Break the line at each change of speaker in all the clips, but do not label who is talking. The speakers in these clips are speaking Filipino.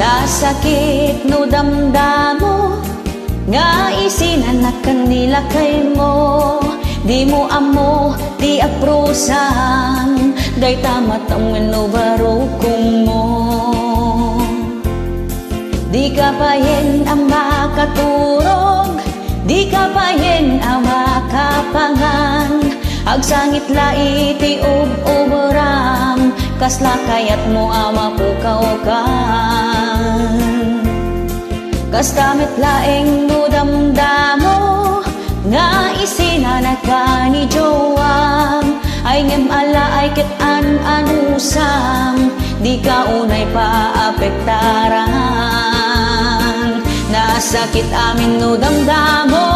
Nasakit no damdamo nga isinan kanila kay mo. Di mo amo, di aprusang day tamat ang manubarukong mo. Di ka payen ang makaturog, di ka payen ang makapangan. Agsangit laiti ub-uburam, kasla kayat mo ang mapukaw-kan. Kastamit laeng no damdamo nga isinanak ka ni Joam. Ay ngem ala ay kitan anusam, di ka unay paapektaran. Nasakit amin no damdamo,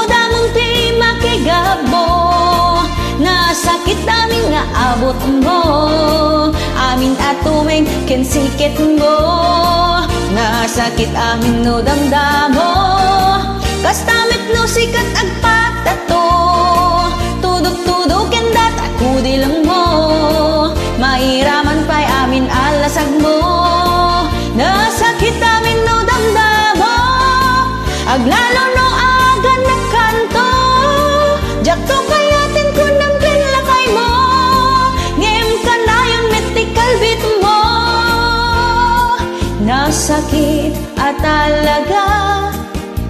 damong ti makigabo. Nasakit amin nga abot mo, amin atuwing kinsikit mo. Nasakit amin no damdamo, kastamit no sikat agpatato. Tudok-tudok kendat ako di lang mo, mairaman pa'y amin alasag mo. Nasakit amin no damdamo, aglalo no agan na kanto. Jakto kayatin ko ng pinlakay mo, ngem ka na yung metikal bit mo. Nasakit at talaga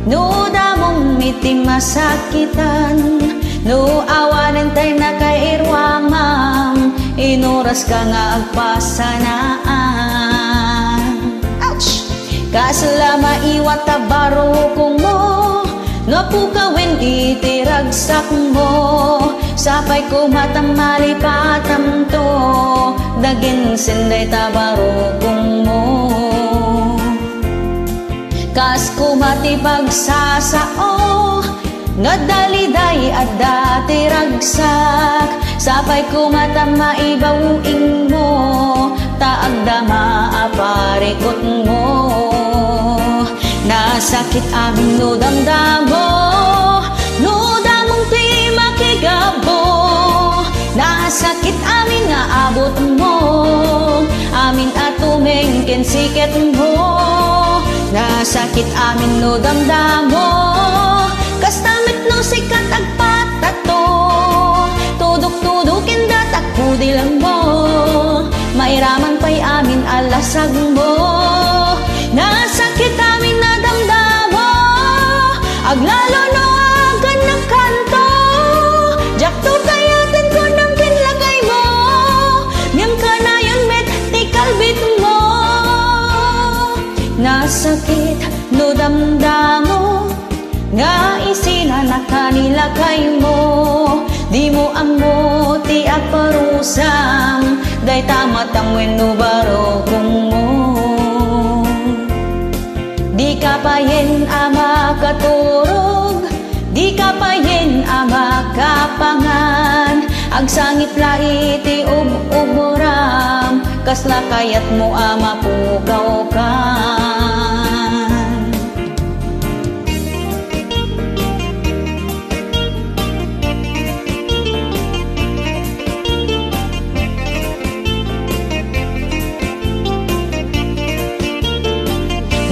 no damong miti masakitan. No awanan tayo na kay irwamam, inuras ka nga agpasanaan. Ouch! Kasla maiwat tabarukong mo, napukawin itiragsak mo. Sapay ko matamali patam to, dagin senday tabarukong mo. Kas ko matipagsasao, nga daliday at dati ragsak. Sapay ko mata maibawing mo, taag dama aparikot mo. Nasakit amin no damdamo, no damong ti makigabo. Nasakit amin nga abot mo, amin atumeng kinsikit mo. Nasakit amin no damdamo, kastamit no sikat agpatato. Tudok-tudokin dat ako di lang mo, mairaman pa'y amin alasag mo. Nasakit amin na damdamo, aglalo no agan ng kanto. Jakto kayatin ko ng kinlagay mo, ngem ka na yun met tikalbit mo. Nasakit no damdamo, nga isinanak kanila kay mo. Di mo amo ti aparusam, day tamat ang weno barokong mo. Di ka payen ama katurog, di ka payen ama kapangan. Agsangit laiti ub-uburam, kasla kayat mo ama pukaw-kan.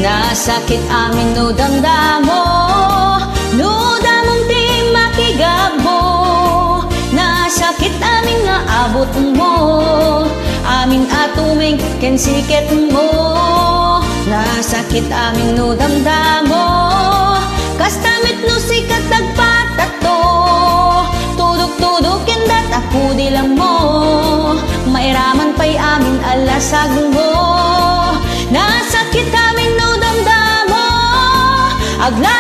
Nasakit amin no damdamo, no damong di makigabo. Nasakit amin nga abot mo, amin atuming kinsikit mo. Nasakit amin no damdamo, kastamit no sikat agpatato. Tudok-tudok kendat ako di lang mo, mairaman pa'y amin alasag mo. Nasakit amin no damdamo, agla